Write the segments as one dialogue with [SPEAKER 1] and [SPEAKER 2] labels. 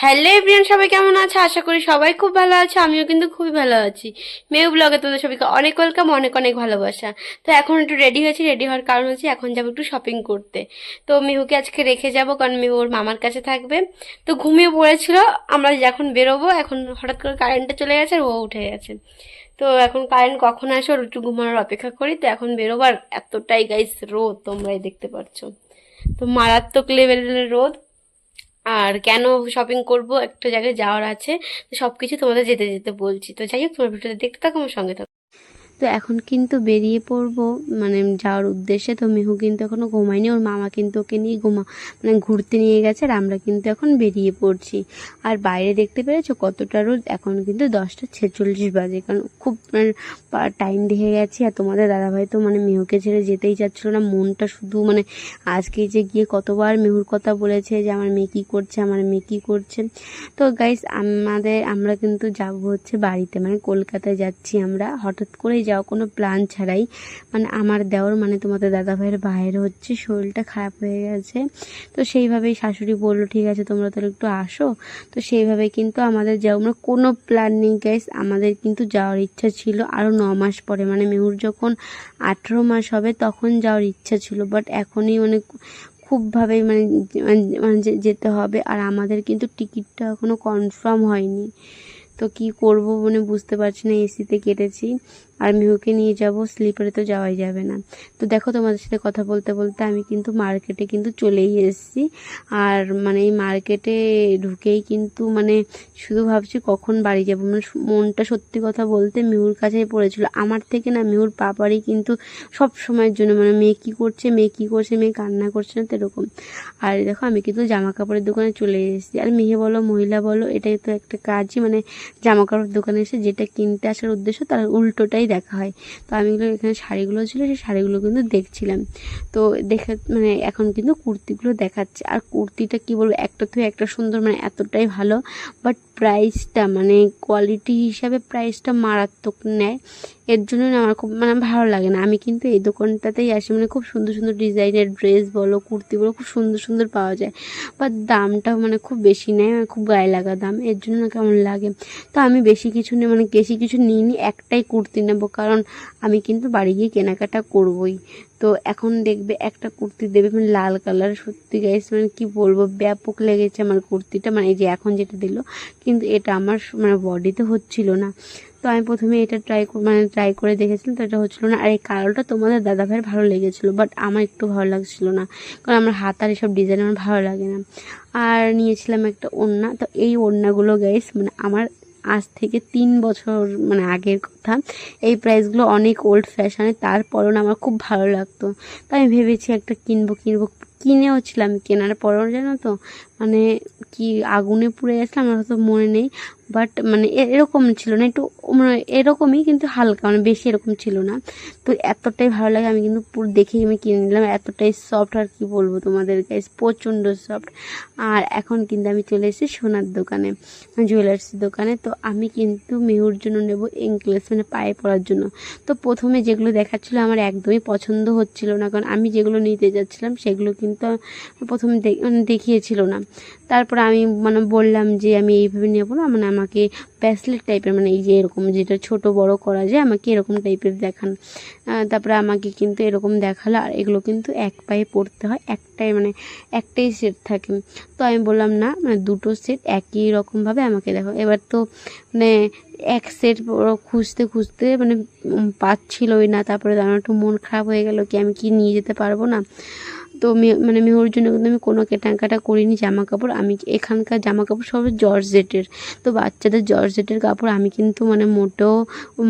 [SPEAKER 1] Hello everyone, সবাই কেমন আছে? আশা করি সবাই খুব ভালো আছে। আমিও কিন্তু খুবই ভালো আছি। মেউ ব্লগে তোমাদের সবাইকে অনেক ওয়েলকাম, অনেক অনেক ভালোবাসা। তো এখন একটু রেডি হয়েছি। রেডি হওয়ার কারণ হচ্ছে এখন যাবো একটু শপিং করতে। তো মেহুকে আজকে রেখে যাব, কারণ মেহু ওর মামার কাছে থাকবে। তো ঘুমিয়ে পড়েছিল। আমরা যখন বেরোবো, এখন হঠাৎ করে কারেন্টটা চলে গেছে আর ও উঠে গেছে। তো এখন কারেন্ট কখন আসে ওর একটু ঘুমানোর অপেক্ষা করি। তো এখন বেরোবার এতটাই গাইস রোদ, তোমরাই দেখতে পাচ্ছ। তো মারাত্মক লেভেলের রোদ। আর কেন শপিং করব, একটা জায়গায় যাওয়ার আছে। তো সবকিছু তোমাদের যেতে যেতে বলছি। তো যাই হোক, তোমার ভিডিওটা দেখতে থাকো, আমার সঙ্গে থাকো। তো এখন কিন্তু বেরিয়ে পড়বো, মানে যাওয়ার উদ্দেশ্যে। তো মিহু কিন্তু এখনো ঘুমায়নি, ওর মামা কিন্তু ওকে নিয়ে মানে ঘুরতে নিয়ে গেছে। আর আমরা কিন্তু এখন বেরিয়ে পড়ছি। আর বাইরে দেখতে পেরেছো কতটা রোদ। এখন কিন্তু 10টা 46 বাজে, কারণ খুব টাইম দেখে গেছি। আর তোমাদের দাদাভাই তো মানে মিহুকে ছেড়ে যেতেই চাচ্ছিল না। মনটা শুধু মানে আজকে যে গিয়ে কতবার মিহুর কথা বলেছে যে আমার মেয়ে কী করছে, আমার মেয়ে কী করছে। তো গাইস আমরা কিন্তু যাব হচ্ছে বাড়িতে, মানে কলকাতায় যাচ্ছি আমরা, হঠাৎ করেই যাওয়া, কোনো প্ল্যান ছাড়াই। মানে আমার দেওর মানে তোমাদের দাদাভাইয়ের ভাইয়ের হচ্ছে শরীরটা খারাপ হয়ে গেছে। তো সেইভাবেই শাশুড়ি বললো ঠিক আছে তোমরা তাহলে একটু আসো। তো সেইভাবে কিন্তু আমাদের যাওয়া, মানে কোনো প্ল্যান নেই গাইস। আমাদের কিন্তু যাওয়ার ইচ্ছা ছিল আরও 9 মাস পরে, মানে মেহুর যখন 18 মাস হবে তখন যাওয়ার ইচ্ছা ছিল। বাট এখনই মানে খুবভাবে মানে যেতে হবে। আর আমাদের কিন্তু টিকিটটা এখনও কনফার্ম হয়নি। তো কি করব মানে বুঝতে পারছি না। এসিতে কেটেছি, আর মিহুকে নিয়ে যাব, স্লিপারে তো যাওয়াই যাবে না। তো দেখো তোমাদের সাথে কথা বলতে বলতে আমি কিন্তু মার্কেটে কিন্তু চলেই এসেছি। আর মানে এই মার্কেটে ঢুকেই কিন্তু মানে শুধু ভাবছি কখন বাড়ি যাব। মানে মনটা সত্যি কথা বলতে মিহুর কাছেই পড়েছিল। আমার থেকে না মিহুর পাপারই কিন্তু সব সময়ের জন্য মানে মেয়ে কী করছে, মেয়ে কী করছে, মেয়ে কান্না করছে না, তো এরকম। আর দেখো আমি কিন্তু জামা কাপড়ের দোকানে চলে এসেছি। আর মেয়ে বলো মহিলা বলো, এটাই তো একটা কাজই, মানে জামা কাপড় দোকানে এসে যেটা কিনতে আসার উদ্দেশ্য তার উল্টোটাই দেখা হয়। তো আমি এখানে শাড়িগুলো ছিল, সেই শাড়িগুলো কিন্তু দেখছিলাম। তো দেখে মানে এখন কিন্তু কুর্তিগুলো দেখাচ্ছে। আর কুর্তিটা কি বলবো, একটা থেকে একটা সুন্দর, মানে এতটাই ভালো। বাট প্রাইসটা মানে কোয়ালিটি হিসাবে প্রাইসটা মারাত্মক নেয়। এর জন্য না আমার খুব মানে ভালো লাগে না। আমি কিন্তু এই দোকানটাতেই আসি, মানে খুব সুন্দর সুন্দর ডিজাইনের ড্রেস বলো, কুর্তি বলো, খুব সুন্দর সুন্দর পাওয়া যায়। বাট দামটাও মানে খুব বেশি নেয়, মানে খুব গায়ে লাগা দাম। এর জন্য না কেমন লাগে। তো আমি বেশি কিছু নিয়ে মানে বেশি কিছু নিইনি, একটাই কুর্তি নেবো, কারণ আমি কিন্তু বাড়ি গিয়ে কেনাকাটা করবই। তো এখন দেখবে একটা কুর্তি দেবে মানে লাল কালার, সত্যি গাইস মানে কি বলবো, ব্যাপক লেগেছে আমার কুর্তিটা, মানে এই যে এখন যেটা দিল। কিন্তু এটা আমার মানে বডিতে হচ্ছিল না। তো আমি প্রথমে এটা ট্রাই করে দেখেছিলাম, তো এটা হচ্ছিলো না। আর এই কালারটা তোমাদের দাদাভাইয়ের ভালো লেগেছিলো, বাট আমার একটু ভালো লাগছিলো না, কারণ আমার হাত আর এসব ডিজাইন আমার ভালো লাগে না। আর নিয়েছিলাম একটা ওড়না। তো এই ওড়নাগুলো গাইস মানে আমার আজ থেকে 3 বছর মানে আগের কথা। এই প্রাইসগুলো অনেক ওল্ড ফ্যাশনে, তারপরেও না আমার খুব ভালো লাগতো। তো আমি ভেবেছি একটা কিনবো। কিনেও ছিলাম, কেনার পরেও জানো তো মানে কি আগুনে পুড়ে গেছিলাম, আমার হয়তো মনে নেই। বাট মানে এরকম ছিল না, একটু মানে এরকমই কিন্তু হালকা, মানে বেশি এরকম ছিল না। তো এতটাই ভালো লাগে, আমি কিন্তু পুরো দেখেই আমি কিনে নিলাম। এতটাই সফট, আর কি বলবো তোমাদের গাইস, প্রচণ্ড সফট। আর এখন কিন্তু আমি চলে এসেছি সোনার দোকানে, জুয়েলার্সের দোকানে। তো আমি কিন্তু মেহুর জন্য নেব এঙ্কলেস, মানে পায়ে পরার জন্য। তো প্রথমে যেগুলো দেখাচ্ছিলো আমার একদমই পছন্দ হচ্ছিল না, কারণ আমি যেগুলো নিতে যাচ্ছিলাম সেগুলো কিন্তু প্রথমে মানে দেখিয়েছিল না। তারপর আমি মানে বললাম যে আমি এইভাবে নেবো না, মানে আমাকে ব্যাসলেট টাইপের, মানে এই যে এরকম যেটা ছোট বড় করা যায়, আমাকে এরকম টাইপের দেখান। তারপরে আমাকে কিন্তু এরকম দেখালো। আর এগুলো কিন্তু এক পায়ে পরতে হয়, একটাই মানে একটাই সেট থাকে। তো আমি বললাম না, মানে দুটো সেট একই রকমভাবে আমাকে দেখো। এবার তো মানে এক সেট খুঁজতে খুঁজতে মানে পাচ্ছিলই না। তারপরে আমার একটু মন খারাপ হয়ে গেল কি আমি কি নিয়ে যেতে পারবো না। তো মানে মেহুর জন্য কিন্তু আমি কোনো কেনাকাটা করিনি জামা কাপড়। আমি এখানকার জামা কাপড় সব জর্জেটের। তো বাচ্চাদের জর্জেটের কাপড় আমি কিন্তু মানে মোটেও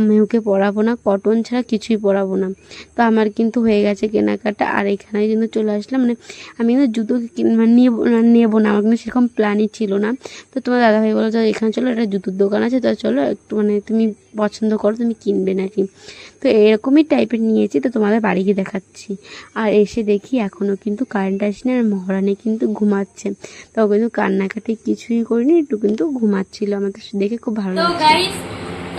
[SPEAKER 1] মেহুকে পরাবো না, কটন ছাড়া কিছুই পরাবো না। তো আমার কিন্তু হয়ে গেছে কেনাকাটা। আর এখানে কিন্তু চলে আসলাম, মানে আমি কিন্তু জুতো মানে নেবো না, আমার কিন্তু সেরকম প্ল্যানই ছিল না। তো তোমার দাদাভাই বলো যে এখানে চলো, একটা জুতোর দোকান আছে, তো চলো একটু মানে তুমি পছন্দ করো, তুমি কিনবে নাকি। তো এরকমই টাইপের নিয়েছি, তো তোমাদের বাড়ি গিয়ে দেখাচ্ছি। আর এসে দেখি এখনও কিন্তু কারেন্ট আসেনি, আর মহারানী কিন্তু ঘুমাচ্ছে। তো কিন্তু কান্নাকাটি কিছুই করিনি, একটু কিন্তু ঘুমাচ্ছিল। আমার তো দেখে খুব ভালো লাগছে। তো গাইস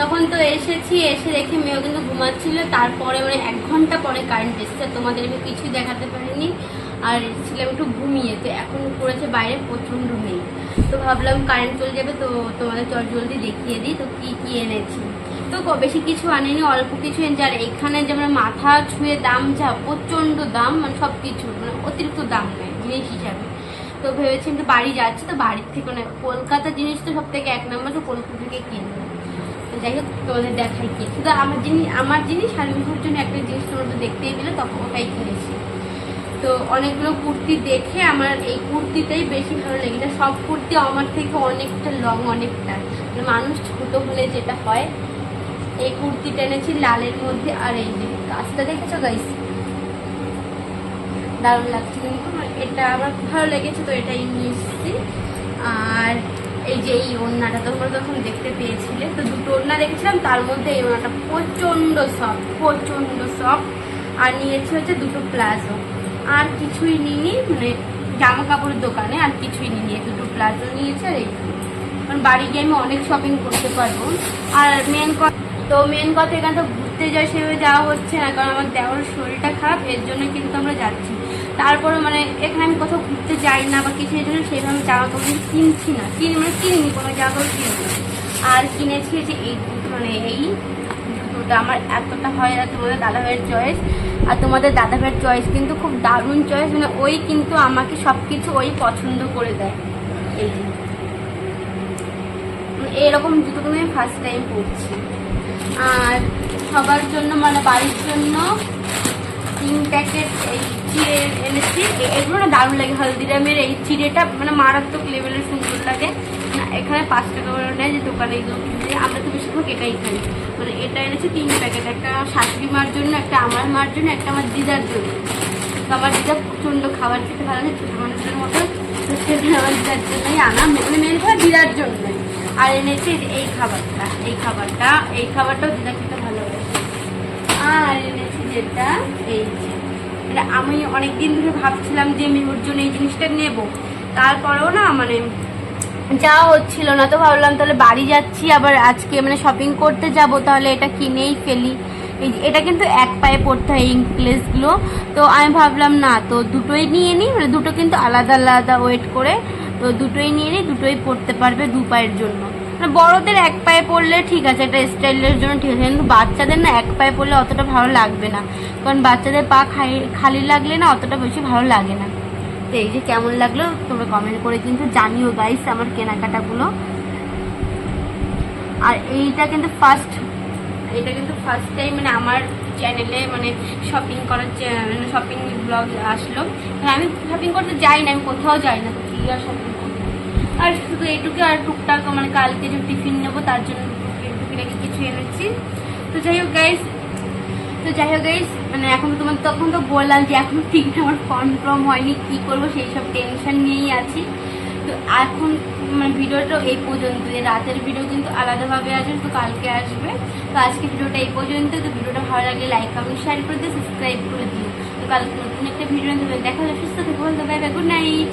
[SPEAKER 1] তখন তো এসেছি, এসে দেখি মেয়েও কিন্তু ঘুমাচ্ছিল। তারপরে মানে 1 ঘন্টা পরে কারেন্ট এসেছে, তোমাদেরকে কিছুই দেখাতে পারিনি। আর ছিলাম একটু ঘুমিয়ে। তো এখন পড়েছে বাইরে প্রচণ্ড মেঘ, তো ভাবলাম কারেন্ট চলে যাবে, তো তোমাদের চট জলদি দেখিয়ে দিই তো কি কি এনেছি। তো বেশি কিছু আনিনি, অল্প কিছু এনেছি। আর এখানে যেমন মাথা ছুঁয়ে দাম যা, প্রচণ্ড দাম, মানে সব কিছু মানে অতিরিক্ত দাম নেই জিনিস হিসাবে। তো ভেবেছি আমি তো বাড়ি যাচ্ছি, তো বাড়ির থেকে মানে কলকাতার জিনিস তো সব থেকে এক নম্বর, তো কলকাতা থেকে কিনবো। তো যাই হোক তোমাদের দেখাই কি, শুধু আমার জিনিস আর মিশুর জন্য একটা জিনিস তোমরা তো দেখতেই পেলে, তখন ওটাই কিনেছি। তো অনেকগুলো কুর্তি দেখে আমার এই কুর্তিটাই বেশি ভালো লেগেছে। সব কুর্তি আমার থেকে অনেকটা লং, অনেকটা মানে মানুষ ছোট হলে যেটা হয়। এই কুর্তিটা এনেছি লালের মধ্যে, আর এই যে কাজটা দেখেছো গাইস, দারুণ লাগছে কিন্তু, এটা আমার খুব ভালো লেগেছে, তো এটাই নিয়ে এসেছি। আর এই যে এই ওড়নাটা তোমরা তখন দেখতে পেয়েছিলে, তো দুটো ওড়না দেখেছিলাম, তার মধ্যে এই ওড়নাটা প্রচণ্ড সফট। আর নিয়েছি হচ্ছে দুটো প্লাজো, আর কিছুই নিইনি, মানে জামা কাপড়ের দোকানে আর কিছুই নিইনি, দুটো প্লাজো নিয়েছি। আর এই কারণ বাড়ি গিয়ে আমি অনেক শপিং করতে পারবো। আর মেন কথা এখানে তো ঘুরতে যাওয়া সেভাবে যাওয়া হচ্ছে না, কারণ আমার দেওয়ার শরীরটা খারাপ, এর জন্য কিন্তু আমরা যাচ্ছি। তারপরে মানে এখানে আমি কোথাও ঘুরতে যাই না বা কিছু, এর জন্য সেইভাবে জামা কাপড় কিনছি না, কিনিনি কোনো জামা কাপড় কিনবো না। আর কিনেছি যে এই মানে এই জুতোটা আমার এতটা হয়, আর তোমাদের দাদাভাইয়ের চয়েস, আর তোমাদের দাদাভাইয়ের চয়েস কিন্তু খুব দারুণ চয়েস, মানে ওই কিন্তু আমাকে সব কিছু ওই পছন্দ করে দেয়। এই যে এরকম জুতো কিন্তু আমি ফার্স্ট টাইম পরছি। আর সবার জন্য মানে বাড়ির জন্য 3 প্যাকেট এই চিড়ে এনেছি। এগুলো না দারুণ লাগে, হলদিরামের এই চিড়েটা মানে মারাত্মক লেভেলের সুন্দর লাগে। এখানে 5 টাকা করে নেয় যে দোকানে, এগুলো কিনতে আমরা তো বেশিরভাগ এটাই খাই। মানে এটা এনেছি 3 প্যাকেট, একটা শাশুড়ি মার জন্য, একটা আমার মার জন্য, একটা আমার দিদার জন্য। তো আমার দিদা প্রচণ্ড খাবার খেতে ভালো লাগে, ছোটো মানুষের মতো, তো সেটা আমার দিদার জন্যই আনা, মানে মেন করে দিদার জন্যই। আর এনেছি এই খাবারটাও দিদা খেতে ভালোবাসে। আর এনেছি যেটা এই যে, এটা আমি অনেকদিন ধরে ভাবছিলাম যে মেহুর জন্য এই জিনিসটা নেব, তারপরেও না মানে যাওয়া হচ্ছিল না। তো ভাবলাম তাহলে বাড়ি যাচ্ছি, আবার আজকে মানে শপিং করতে যাব, তাহলে এটা কিনেই ফেলি। এটা কিন্তু এক পায়ে পরতে হয় এই নেকলেসগুলো, তো আমি ভাবলাম না, তো দুটোই নিয়ে নিই, মানে দুটো কিন্তু আলাদা আলাদা ওয়েট করে, তো দুটোই নিয়ে নিই, দুটোই পরতে পারবে 2 পায়ের জন্য। মানে বড়দের এক পায়ে পরলে ঠিক আছে, এটা স্টাইলের জন্য ঠিক আছে, কিন্তু বাচ্চাদের না এক পায়ে পরলে অতটা ভালো লাগবে না, কারণ বাচ্চাদের পা খালি লাগলে না অতটা বেশি ভালো লাগে না। তো এই যে কেমন লাগলো তোমরা কমেন্ট করে কিন্তু জানিও গাইস আমার কেনাকাটাগুলো। আর এটা কিন্তু ফার্স্ট টাইম মানে আমার চ্যানেলে মানে শপিং করার মানে শপিং ব্লগ আসলো। আমি শপিং করতে যাই না, আমি কোথাও যাই না, তো কি আর শপিং করবো। আর শুধু এইটুকু, আর টুকটাক মানে কালকে যে টিফিন নেবো তার জন্য টুকিটাকি কিছু এনেছি। তো যাই হোক গাইস, মানে এখন তখন তো বললাম যে এখন ঠিক আমার কনফার্ম হয়নি, কি করবো সেই সব টেনশন নিয়েই আছি। তো এখন মানে ভিডিওটা এই পর্যন্ত, রাতের ভিডিও কিন্তু আলাদাভাবে আসবে, তো কালকে আসবে। তো আজকে ভিডিওটা এই পর্যন্ত। তো ভিডিওটা ভালো লাগলে লাইক কমেন্ট শেয়ার করে দিও, সাবস্ক্রাইব করে দিও। তো কালকে নতুন একটা ভিডিও দেখা হলে সুস্থ থেকো, বাই বাই, গুড নাইট।